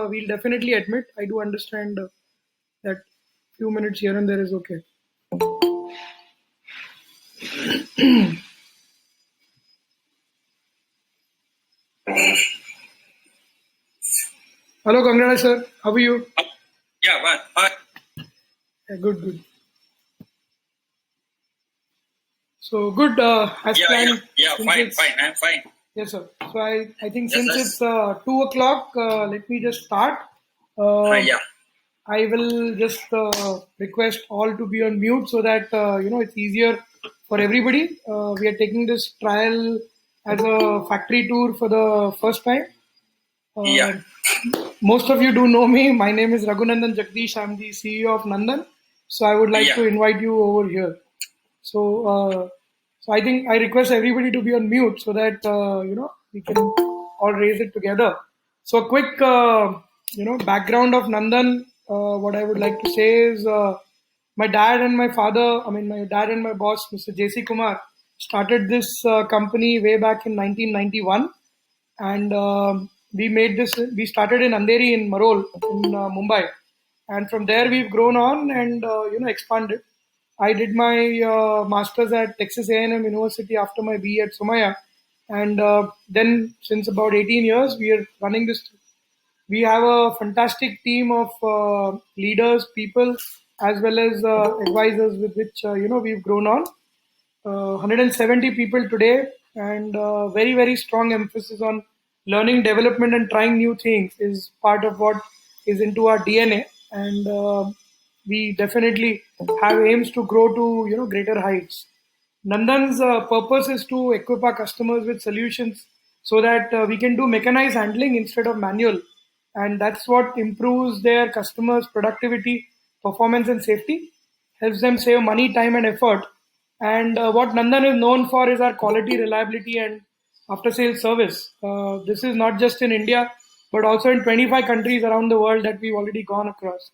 we'll definitely admit. I do understand that few minutes here and there is okay. Hello, Kangnada sir. How are you? Yeah, well, Yeah, good, good. So good. As planned. Since fine, it's fine. I'm fine. yes, sir. So I think Yes, since yes. it's 2 o'clock, let me just start. Uh, Yeah, I will just request all to be on mute so that it's easier for everybody. We are taking this trial as a factory tour for the first time. yeah, Uh, Most of you do know me. My name is Raghunandan Jagdish. I'm the CEO of Nandan. So I would like yeah. to invite you over here. So, so I think I request everybody to be on mute so that we can all raise it together. So, a quick background of Nandan. What I would like to say is my dad and my father. I mean, my dad and my boss, Mr. JC Kumar, started this company way back in 1991, and we made this. We started in Andheri in Marol in Mumbai, and from there we've grown on and expanded. I did my masters at Texas A&M University after my BE at Somaya, and then since about 18 years we are running this. We have a fantastic team of leaders, people, as well as advisors with which we've grown on. 170 people today, and very very strong emphasis on learning, development, and trying new things is part of what is into our DNA, and we definitely have aims to grow to greater heights. Nandan's purpose is to equip our customers with solutions so that we can do mechanized handling instead of manual, and that's what improves their customers' productivity, performance, and safety, helps them save money, time, and effort. And what Nandan is known for is our quality, reliability, and after sales service. This is not just in India, but also in 25 countries around the world that we've already gone across.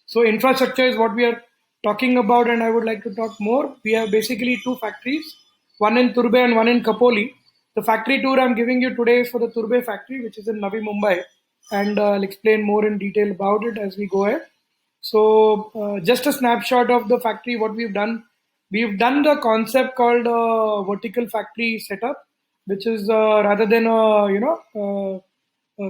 So infrastructure is what we are talking about, and I would like to talk more. We have basically two factories, one in Turbe and one in Kapoli. The factory tour I'm giving you today is for the Turbe factory, which is in Navi Mumbai, and I'll explain more in detail about it as we go ahead. So just a snapshot of the factory, what we've done. We've done the concept called vertical factory setup, which is rather than a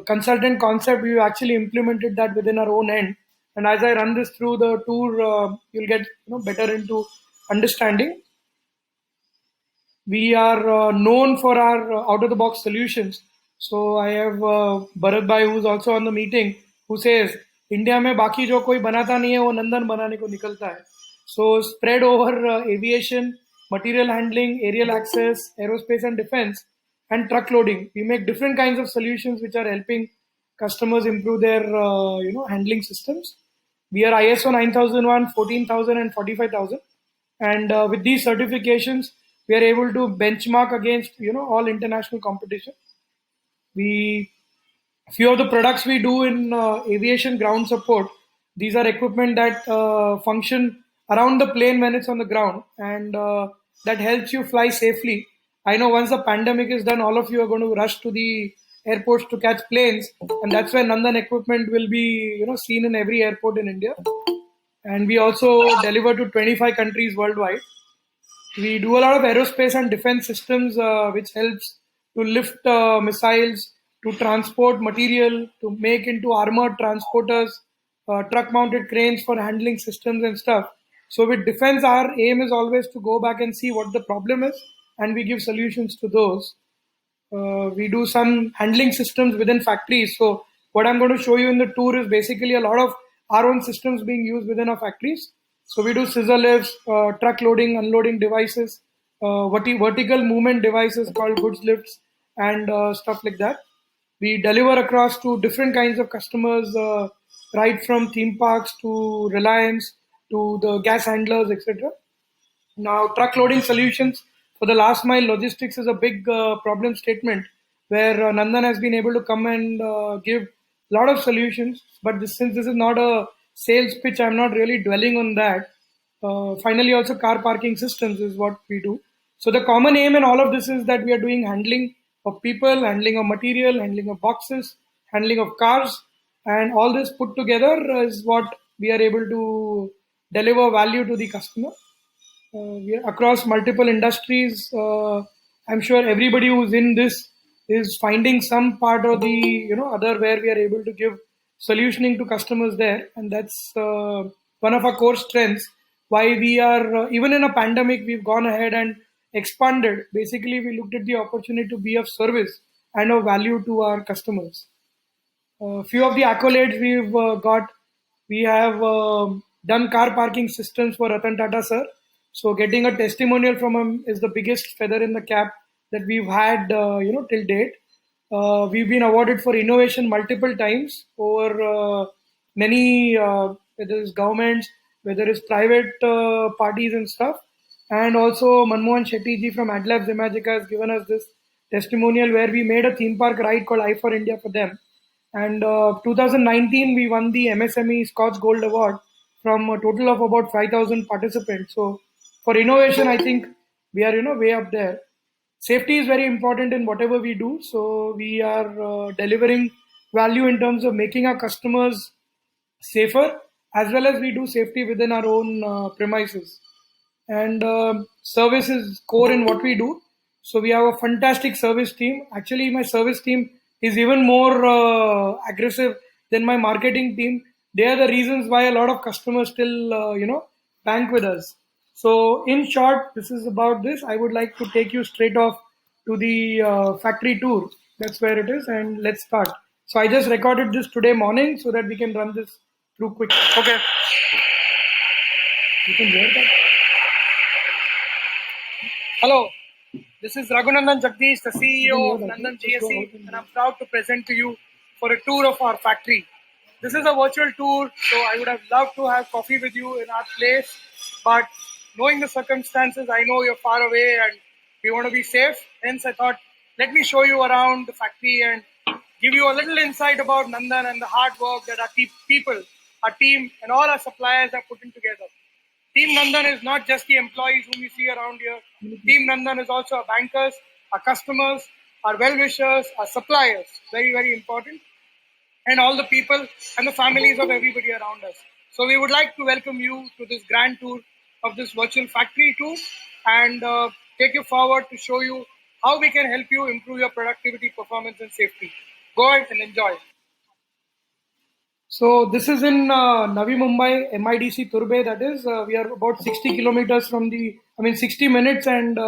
consultant concept, we actually implemented that within our own end. And as I run this through the tour, you'll get better into understanding. We are known for our out of the box solutions. So I have Bharat Bhai, who's also on the meeting, who says India में बाकी जो कोई बनाता नहीं है वो नंदन बनाने को निकलता है. So spread over aviation, material handling, aerial access, aerospace and defense, and truck loading. We make different kinds of solutions which are helping customers improve their handling systems. We are ISO 9001, 14,000, and 45,000, and with these certifications we are able to benchmark against all international competition. We Few of the products we do in aviation ground support, these are equipment that function around the plane when it's on the ground, and that helps you fly safely. I know once the pandemic is done, all of you are going to rush to the airports to catch planes, and that's why Nandan equipment will be seen in every airport in India. And we also deliver to 25 countries worldwide. We do a lot of aerospace and defense systems, which helps to lift missiles, to transport material, to make into armored transporters, truck mounted cranes for handling systems and stuff. So, with defense, our aim is always to go back and see what the problem is, and we give solutions to those. We do some handling systems within factories. So what I'm going to show you in the tour is basically a lot of our own systems being used within our factories. So we do scissor lifts, truck loading, unloading devices, vertical movement devices called goods lifts, and stuff like that. We deliver across to different kinds of customers, right from theme parks to Reliance to the gas handlers, etc. Now, truck loading solutions for the last mile logistics is a big problem statement where Nandan has been able to come and give a lot of solutions. But since this is not a sales pitch, I'm not really dwelling on that. Finally, also car parking systems is what we do. So the common aim in all of this is that we are doing handling of people, handling of material, handling of boxes, handling of cars. And all this put together is what we are able to deliver value to the customer. We are across multiple industries. I'm sure everybody who's in this is finding some part or the other where we are able to give solutioning to customers there, and that's one of our core strengths. Why we are even in a pandemic, we've gone ahead and expanded. Basically, we looked at the opportunity to be of service and of value to our customers. Few of the accolades we've got, we have done car parking systems for Ratan Tata sir. So getting a testimonial from him is the biggest feather in the cap that we've had, till date. We've been awarded for innovation multiple times over many, whether it's governments, whether it's private parties and stuff. And also Manmohan Shetty ji from AdLabs Imagica has given us this testimonial where we made a theme park ride called I for India for them. And 2019, we won the MSME Scotch Gold Award from a total of about 5,000 participants. So for innovation, I think we are, way up there. Safety is very important in whatever we do. So we are delivering value in terms of making our customers safer, as well as we do safety within our own premises. And service is core in what we do. So we have a fantastic service team. Actually, my service team is even more aggressive than my marketing team. They are the reasons why a lot of customers still, bank with us. So in short, this is about this. I would like to take you straight off to the factory tour. That's where it is, and let's start. So I just recorded this today morning so that we can run this through quick. Okay, you can hear that. Hello, this is Raghunandan Jagdish, the CEO of Nandan GSE, and I'm proud to present to you for a tour of our factory. This is a virtual tour, so I would have loved to have coffee with you in our place, but knowing the circumstances, I know you're far away and we want to be safe. Hence, I thought, let me show you around the factory and give you a little insight about Nandan and the hard work that our people, our team, and all our suppliers are putting together. Team Nandan is not just the employees whom you see around here. Team Nandan is also our bankers, our customers, our well-wishers, our suppliers. Very, very important. And all the people and the families of everybody around us. So we would like to welcome you to this grand tour of this virtual factory tour and take you forward to show you how we can help you improve your productivity, performance, and safety. Go ahead and enjoy. So this is in Navi Mumbai, MIDC Turbe. That is, we are about 60 kilometers from 60 minutes and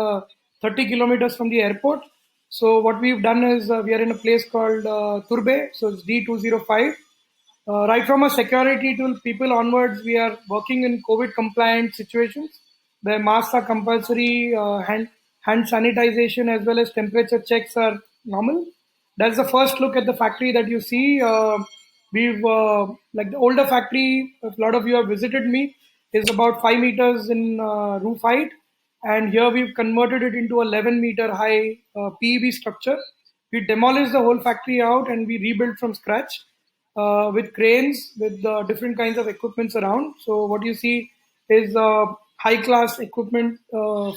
30 kilometers from the airport. So what we've done is we are in a place called Turbe. So it's D205. Right from a security to people onwards, we are working in COVID compliant situations where masks are compulsory, hand sanitization as well as temperature checks are normal. That's the first look at the factory that you see. We've like the older factory. A lot of you have visited me. Is about 5 meters in roof height, and here we've converted it into a 11-meter high PEB structure. We demolished the whole factory out and we rebuilt from scratch with cranes, with different kinds of equipments around. So what you see is high class equipment,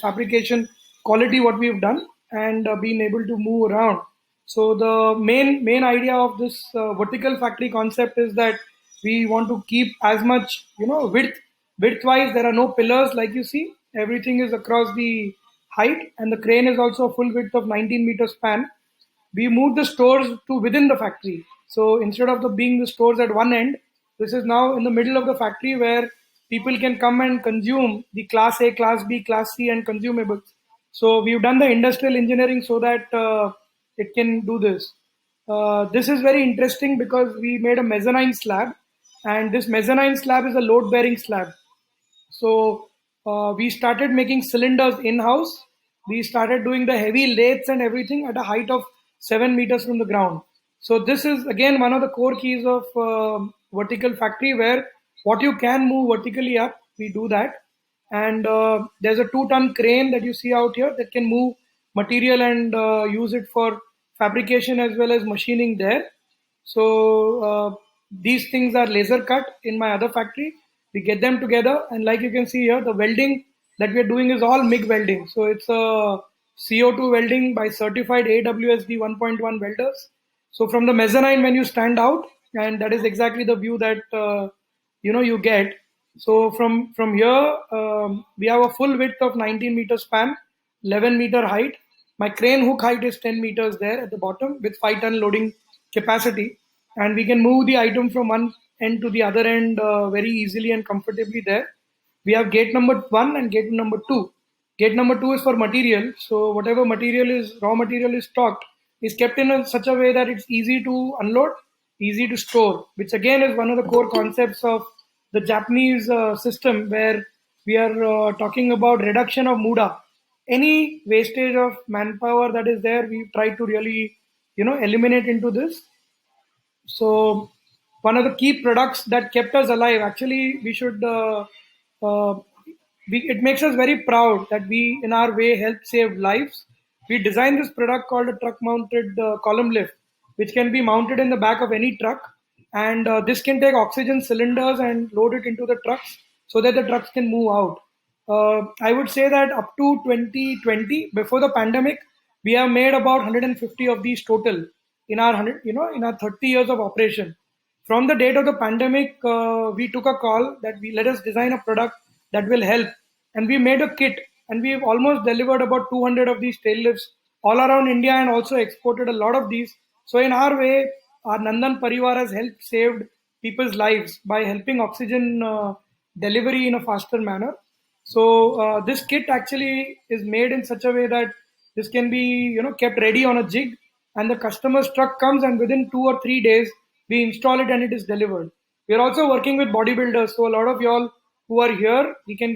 fabrication quality what we've done, and being able to move around. So the main idea of this vertical factory concept is that we want to keep as much width wise. There are no pillars like you see. Everything is across the height, and the crane is also full width of 19 meter span. We moved the stores to within the factory. So instead of the being the stores at one end, this is now in the middle of the factory where people can come and consume the class A, class B, class C, and consumables. So we've done the industrial engineering so that it can do this. This is very interesting because we made a mezzanine slab, and this mezzanine slab is a load bearing slab. So we started making cylinders in house. We started doing the heavy lathes and everything at a height of 7 meters from the ground. So this is again one of the core keys of vertical factory where what you can move vertically up, we do that. And there's a 2-ton crane that you see out here that can move material and use it for fabrication as well as machining there. So these things are laser cut in my other factory. We get them together, and like you can see here, the welding that we are doing is all MIG welding. So it's a CO2 welding by certified AWSD 1.1 welders. So from the mezzanine, when you stand out, and that is exactly the view that you get. So from here, we have a full width of 19 meter span, 11-meter height. My crane hook height is 10 meters there at the bottom with 5-ton loading capacity, and we can move the item from one end to the other end very easily and comfortably there. We have gate number one and gate number two. Gate number two is for material. So whatever material is raw material is stocked is kept in such a way that it's easy to unload, easy to store, which again is one of the core concepts of the Japanese system, where we are talking about reduction of muda. Any wastage of manpower that is there, we try to really eliminate into this. So one of the key products that kept us alive, actually, we should. Uh, it makes us very proud that we, in our way, help save lives. We designed this product called a truck-mounted column lift, which can be mounted in the back of any truck, and this can take oxygen cylinders and load it into the trucks so that the trucks can move out. I would say that up to 2020, before the pandemic, we have made about 150 of these total in our 100, in our 30 years of operation. From the date of the pandemic, we took a call that we let us design a product that will help, and we made a kit, and we've almost delivered about 200 of these tail lifts all around India, and also exported a lot of these. So in our way, our Nandan Parivar has helped saved people's lives by helping oxygen delivery in a faster manner. So this kit actually is made in such a way that this can be kept ready on a jig, and the customer's truck comes, and within 2 or 3 days we install it and it is delivered. We are also working with bodybuilders, so a lot of y'all who are here, we can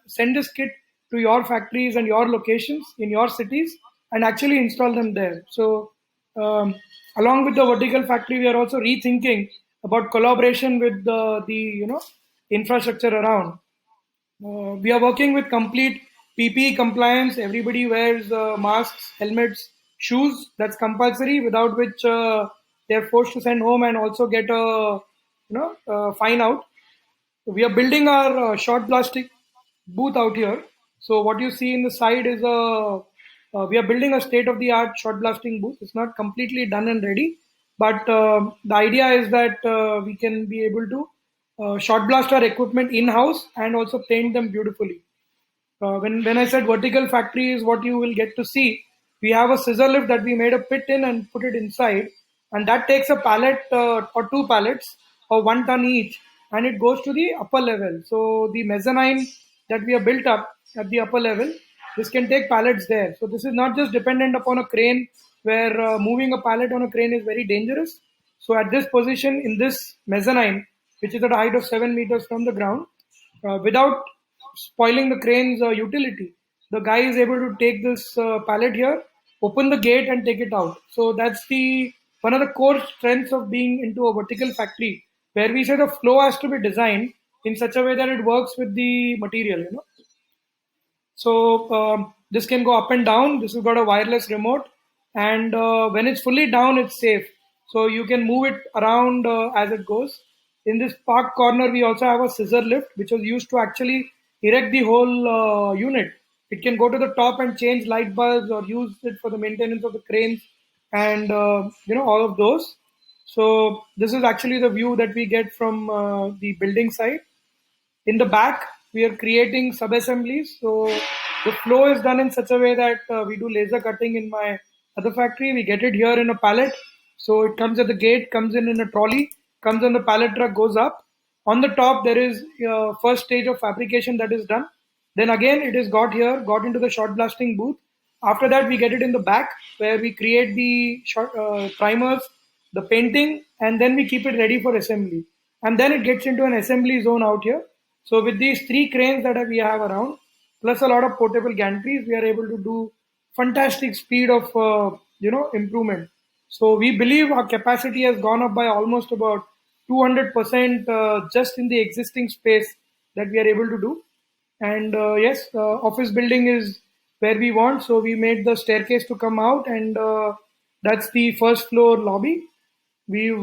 send this kit to your factories and your locations in your cities and actually install them there. So along with the vertical factory, we are also rethinking about collaboration with the infrastructure around. We are working with complete PPE compliance. Everybody wears masks, helmets, shoes. That's compulsory, without which they're forced to send home and also get a fine out. We are building our short plastic booth out here. So what you see in the side is we are building a state of the art short blasting booth. It's not completely done and ready, but the idea is that we can be able to short blast our equipment in house and also paint them beautifully. When I said vertical factory is what you will get to see, we have a scissor lift that we made a pit in and put it inside, and that takes a pallet or two pallets of 1 ton each, and it goes to the upper level. So the mezzanine that we have built up at the upper level, this can take pallets there. So this is not just dependent upon a crane, where moving a pallet on a crane is very dangerous. So at this position in this mezzanine, which is at a height of 7 meters from the ground, without spoiling the crane's utility, the guy is able to take this pallet here, open the gate, and take it out. So that's the one of the core strengths of being into a vertical factory, where we say the flow has to be designed in such a way that it works with the material. So this can go up and down. This has got a wireless remote, and when it's fully down, it's safe. So you can move it around as it goes. In this park corner, we also have a scissor lift, which was used to actually erect the whole unit. It can go to the top and change light bulbs, or use it for the maintenance of the cranes, and all of those. So this is actually the view that we get from the building side. In the back, we are creating sub-assemblies. So the flow is done in such a way that we do laser cutting in my other factory. We get it here in a pallet. So it comes at the gate, comes in a trolley, comes on the pallet truck, goes up. On the top, there is first stage of fabrication that is done. Then again, it is got here, got into the short blasting booth. After that, we get it in the back, where we create the primers, the painting, and then we keep it ready for assembly. And then it gets into an assembly zone out here. So with these three cranes that we have around, plus a lot of portable gantries, we are able to do fantastic speed of improvement. So we believe our capacity has gone up by almost about 200% just in the existing space that we are able to do. And yes, office building is where we want. So we made the staircase to come out, and that's the first floor lobby. We've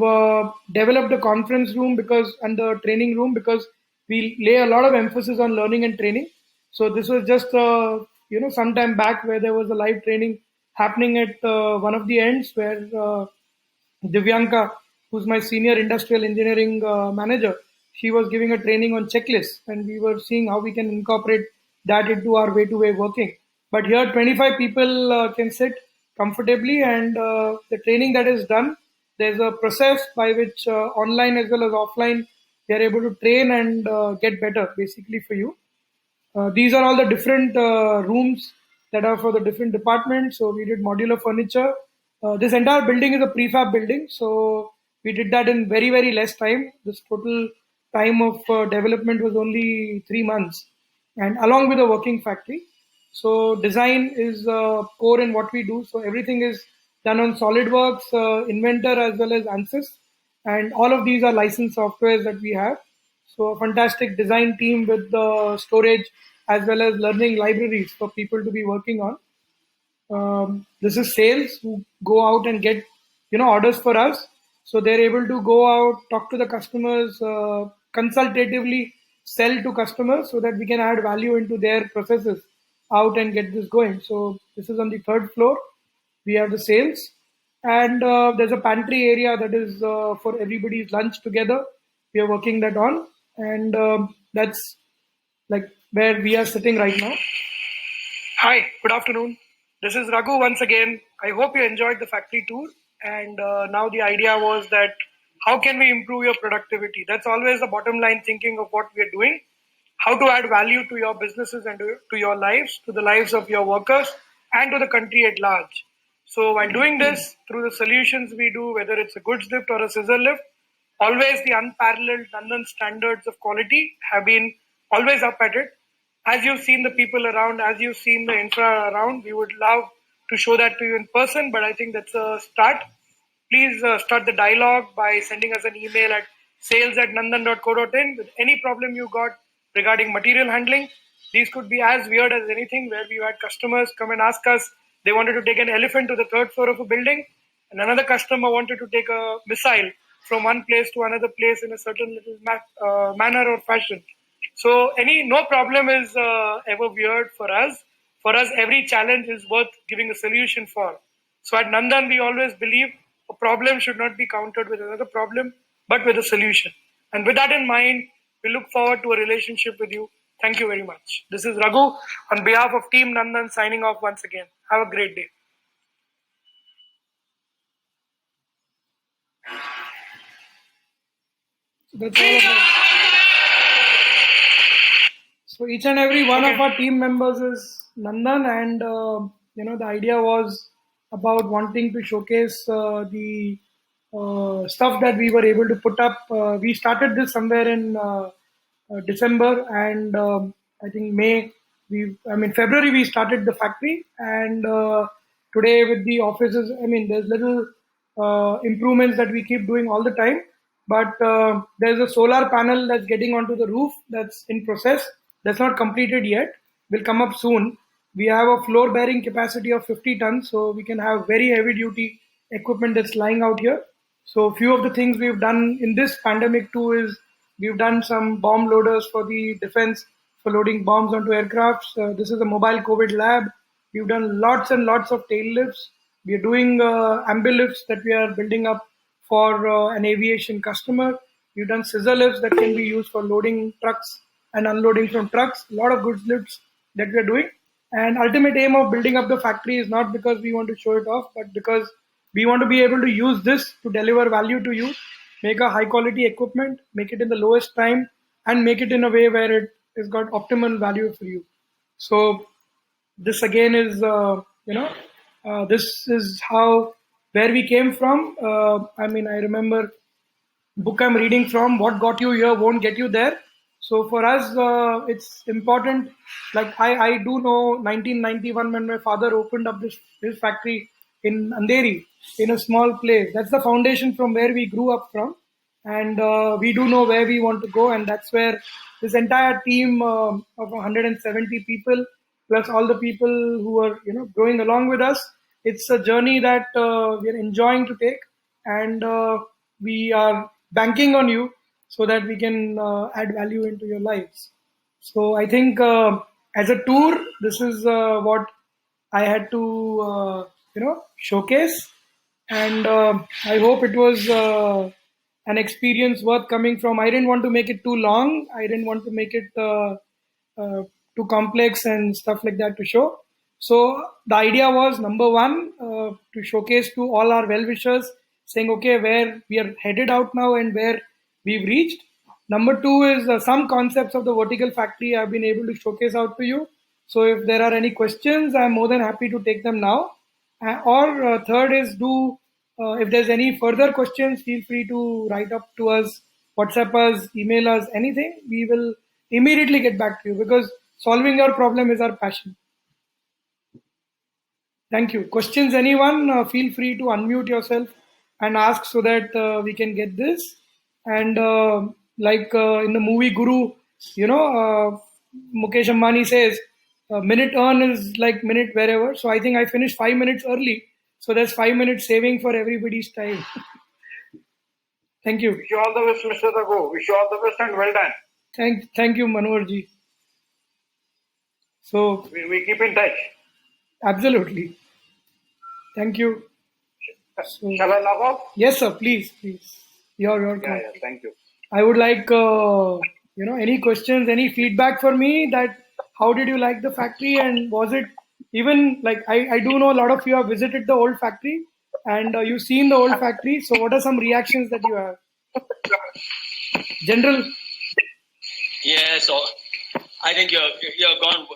developed a conference room and the training room, because we lay a lot of emphasis on learning and training. So this was just some time back, where there was a live training happening at one of the ends, where Divyanka who's my senior industrial engineering manager, she was giving a training on checklists, and we were seeing how we can incorporate that into our way-to-way working. But here, 25 people can sit comfortably, and the training that is done, there's a process by which online as well as offline, they are able to train and get better, basically for you. These are all the different rooms that are for the different departments. So we did modular furniture. This entire building is a prefab building. So we did that in very, very less time. This total time of development was only 3 months, and along with a working factory. So design is core in what we do. So everything is done on SolidWorks, Inventor as well as ANSYS, and all of these are licensed softwares that we have. So a fantastic design team with the storage as well as learning libraries for people to be working on. This is sales who go out and get orders for us, so they're able to go out, talk to the customers, consultatively sell to customers so that we can add value into their processes out and get this going. So this is on the third floor. We have the sales, and there's a pantry area that is for everybody's lunch together. We are working that on, and that's like where we are sitting right now. Hi, good afternoon. This is Raghu once again. I hope you enjoyed the factory tour. And now the idea was that how can we improve your productivity? That's always the bottom line thinking of what we are doing. How to add value to your businesses and to your lives, to the lives of your workers, and to the country at large. So while doing this, through the solutions we do, whether it's a goods lift or a scissor lift, always the unparalleled Nandan standards of quality have been always up at it. As you've seen the people around, as you've seen the infra around, we would love to show that to you in person, but I think that's a start. Please start the dialogue by sending us an email at sales@nandan.co.in with any problem you got regarding material handling. These could be as weird as anything, where we had customers come and ask us they wanted to take an elephant to the third floor of a building, and another customer wanted to take a missile from one place to another place in a certain little manner or fashion. So no problem is ever weird for us. For us, every challenge is worth giving a solution for. So at Nandan, we always believe a problem should not be countered with another problem, but with a solution. And with that in mind, we look forward to a relationship with you. Thank you very much. This is Raghu on behalf of Team Nandan signing off once again. Have a great day. That's all about. So each and every one of our team members is Nandan, and the idea was about wanting to showcase the stuff that we were able to put up. We started this somewhere in December, and I think February we started the factory, and today with the offices, there's little improvements that we keep doing all the time. But there's a solar panel that's getting onto the roof that's in process. That's not completed yet. Will come up soon. We have a floor bearing capacity of 50 tons, so we can have very heavy duty equipment that's lying out here. So few of the things we've done in this pandemic too is we've done some bomb loaders for the defense for loading bombs onto aircrafts. This is a mobile COVID lab. We've done lots and lots of tail lifts. We are doing ambi lifts that we are building up for an aviation customer. We've done scissor lifts that can be used for loading trucks and unloading from trucks. A lot of goods lifts that we are doing. And ultimate aim of building up the factory is not because we want to show it off, but because we want to be able to use this to deliver value to you, make a high quality equipment, make it in the lowest time, and make it in a way where it has got optimal value for you. So this again is, this is how, where we came from. I remember book I'm reading from, what got you here won't get you there. So for us, it's important. Like I do know 1991 when my father opened up this factory in Andheri, in a small place. That's the foundation from where we grew up from. And we do know where we want to go. And that's where this entire team of 170 people, plus all the people who are, growing along with us, it's a journey that we are enjoying to take. And we are banking on you so that we can add value into your lives. So I think as a tour, this is what I had to showcase, and I hope it was an experience worth coming from. I didn't want to make it too long. I didn't want to make it too complex and stuff like that to show. So the idea was, number one, to showcase to all our well-wishers, saying, okay, where we are headed out now and where we've reached. Number two is some concepts of the vertical factory I've been able to showcase out to you. So if there are any questions, I'm more than happy to take them now. Or third is, do if there's any further questions, feel free to write up to us, WhatsApp us, email us, anything. We will immediately get back to you, because solving your problem is our passion. Thank you. Questions, anyone? Feel free to unmute yourself and ask, so that we can get this. And like in the movie Guru, Mukesh Ambani says, minute earn is like minute wherever. So I think I finished 5 minutes early. So there's 5 minutes saving for everybody's time. Thank you. Wish you all the best, Mr. Raghu. Wish you all the best and well done. Thank you, Manoharji. So we keep in touch. Absolutely. Thank you. So, shall I log off? Yes, sir. Please. Your yeah, thank you. I would like any questions, any feedback for me, that how did you like the factory, and was it even like, I do know a lot of you have visited the old factory and you've seen the old factory. So what are some reactions that you have? General? Yeah, so I think you're gone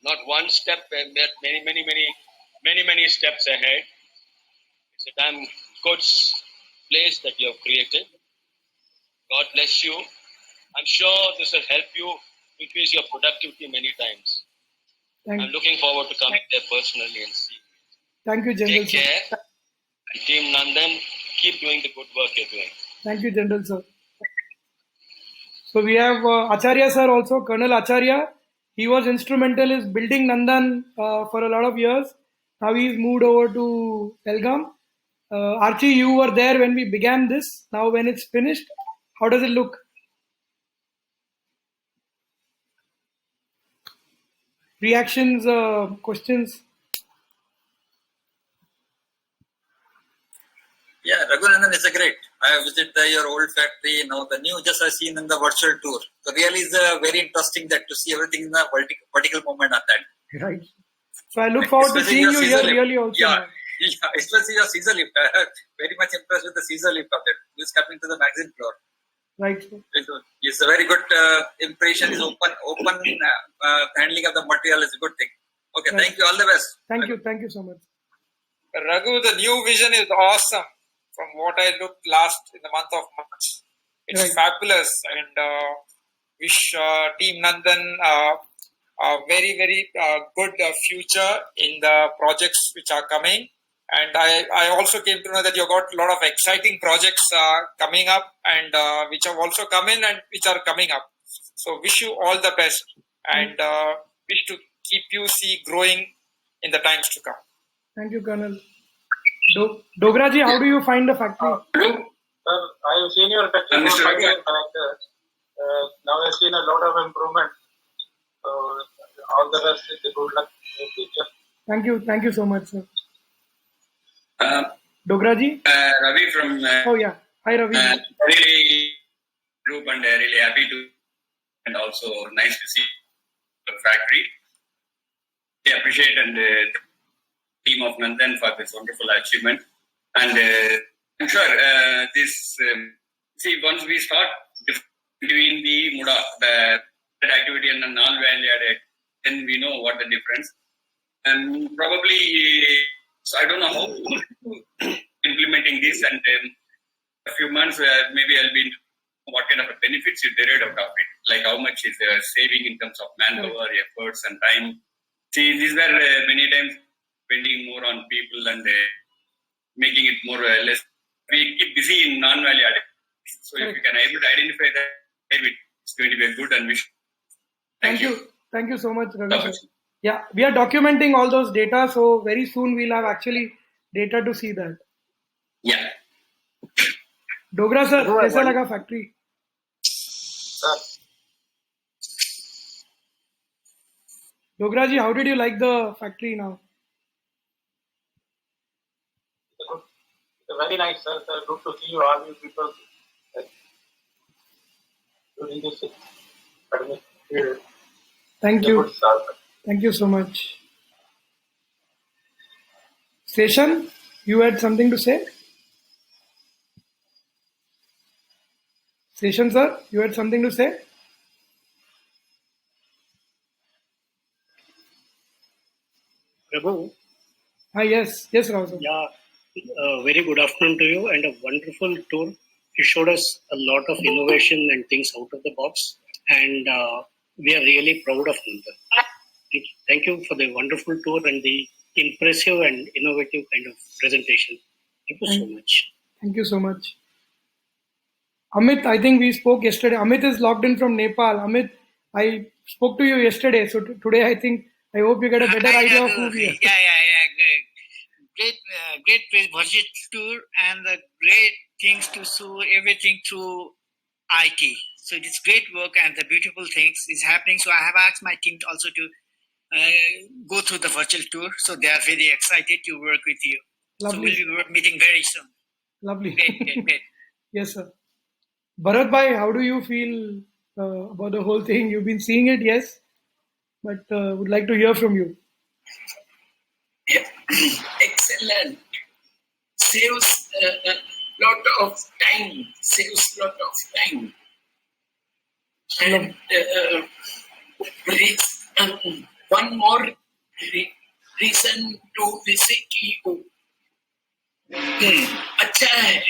not one step, but many steps ahead. It's a damn good place that you have created. God bless you. I'm sure this will help you increase your productivity many times. I'm looking forward to coming there personally and seeing. Thank you, General. Take care. And Team Nandan, keep doing the good work you're doing. Thank you, General sir. So we have Acharya sir also, Colonel Acharya. He was instrumental in building Nandan for a lot of years. Now he's moved over to Belgaum. Archie, you were there when we began this. Now when it's finished, how does it look? Reactions, questions? Yeah, Raghunandan is a great. I have visited your old factory. Now the new just I've seen in the virtual tour. So really is very interesting that to see everything in the vertical moment on that. Right. So I look forward to seeing you here really also. Yeah, especially your Caesar lift. Very much impressed with the Caesar lift of that. Who's coming to the magazine floor. Right. It's a very good impression. Is open handling of the material is a good thing. Okay, right. Thank you. All the best. Thank you so much. Raghu, the new vision is awesome. From what I looked last in the month of March, it's fabulous, and wish Team Nandan a very good future in the projects which are coming. And I also came to know that you got a lot of exciting projects coming up, and which have also come in and which are coming up. So wish you all the best, and wish to keep you growing in the times to come. Thank you, Colonel. Dograji, how do you find the factory? Sir, I have seen your factory for 5 years. Now I have seen a lot of improvement. So all the rest is good luck in the future. Thank you so much, sir. Dograji? Ravi from... oh yeah, hi Ravi. Really group, and really happy to, and also nice to see the factory. I appreciate and team of Nandan for this wonderful achievement, and I'm sure this once we start between the MUDA, the activity, and the non-value added, then we know what the difference. And probably, so I don't know how implementing this, and a few months maybe I'll be what kind of benefits you derive out of it, like how much is saving in terms of manpower, efforts, and time. See, these were many times spending more on people and making it more or less. We keep busy in non-value added. So if you can able to identify that, it's going to be a good and wish. Thank you so much, Ravi. Yeah, we are documenting all those data, so very soon we'll have actually data to see that. Yeah. Dogra sir, कैसा लगा factory? Dogra ji, how did you like the factory now? Very nice, sir. Good to see you, all you people. during this academic period. Thank It's a you. good start. Thank you so much. Seshan, you had something to say? Seshan sir, you had something to say? Prabhu, Yes, yes, Rao sir. yeah, very good afternoon to you and a wonderful tour. You showed us a lot of innovation and things out of the box, and we are really proud of Nandan. Thank you for the wonderful tour and the impressive and innovative kind of presentation. Thank you so much. Thank you so much. Amit, I think we spoke yesterday. Amit is logged in from Nepal. Amit, I spoke to you yesterday. So today, I hope you get a better idea of who we are. Great virtual tour and the great things to show everything through IT. So it's great work and the beautiful things is happening. So I have asked my team also to go through the virtual tour. So they are very excited to work with you. Lovely. So we'll be meeting very soon. Lovely. Great. Yes, sir. Bharat bhai, how do you feel about the whole thing? You've been seeing it, yes, but would like to hear from you. Excellent. Saves a lot of time. And one more reason to visit you. अच्छा है.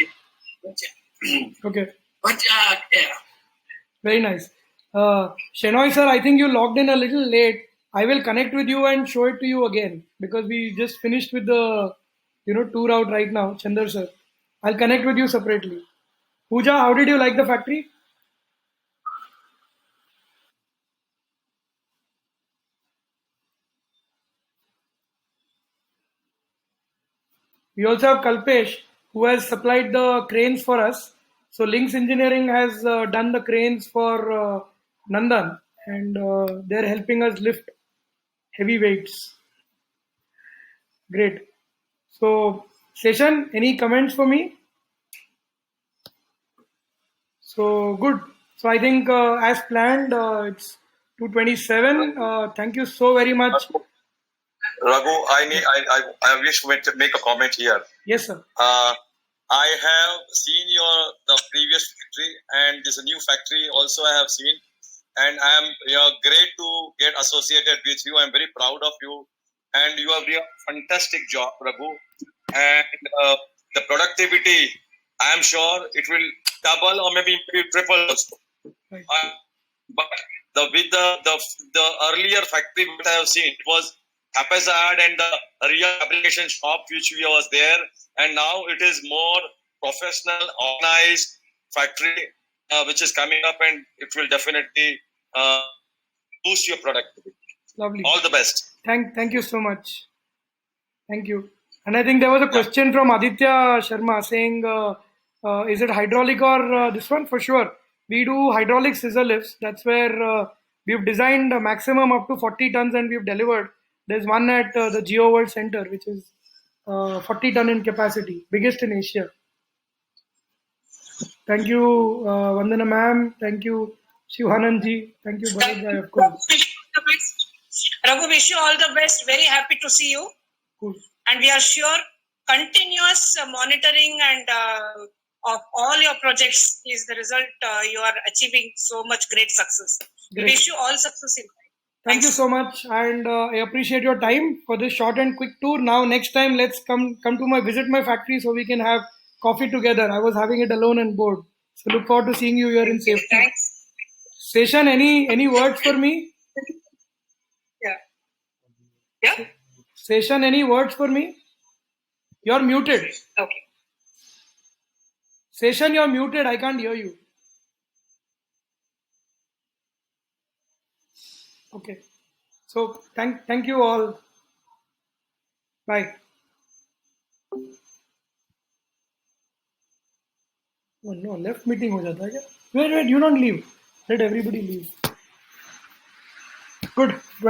Okay. मजा आ गया. Very nice. Shenoy sir, I think you logged in a little late. I will connect with you and show it to you again because we just finished with the tour out right now. Chandar sir, I'll connect with you separately. Pooja, how did you like the factory? We also have Kalpesh, who has supplied the cranes for us. So Links Engineering has done the cranes for Nandan, and they're helping us lift heavy weights. Great. So, Seshan, any comments for me? So good. So I think as planned, it's 2:27. Thank you so very much. Raghu, I wish to make a comment here. Yes, sir. I have seen the previous factory and this new factory also I have seen, and I am great to get associated with you. I am very proud of you, and you have done a fantastic job, Raghu. And the productivity, I am sure it will double or maybe triple also. Right. But with the earlier factory that I have seen, it was haphazard and the real application shop which was there, and now it is more professional, organized factory which is coming up, and it will definitely boost your productivity. Lovely. All the best. Thank you so much. Thank you. And I think there was a question from Aditya Sharma saying, is it hydraulic or this one? For sure. We do hydraulic scissor lifts. That's where we've designed a maximum up to 40 tons and we've delivered. There's one at the Geo World Center, which is 40 ton in capacity, biggest in Asia. Thank you, Vandana ma'am. Thank you, Shivanand ji. Thank you, Bharat bhai, of course. Raghu, wish you all the best. Very happy to see you. Cool. And we are sure continuous monitoring and of all your projects is the result. You are achieving so much great success. Great. We wish you all success in life. Thank you so much, and I appreciate your time for this short and quick tour. Now, next time, let's come to visit my factory so we can have coffee together. I was having it alone and bored. So look forward to seeing you here in safety. Thanks. Seshan, any words for me? Yeah. Seshan, any words for me? You're muted. Okay. Seshan, you're muted. I can't hear you. Okay. So thank you all. Bye. Oh no, left meeting हो जाता है क्या? Wait, you don't leave. Let everybody leave. Good.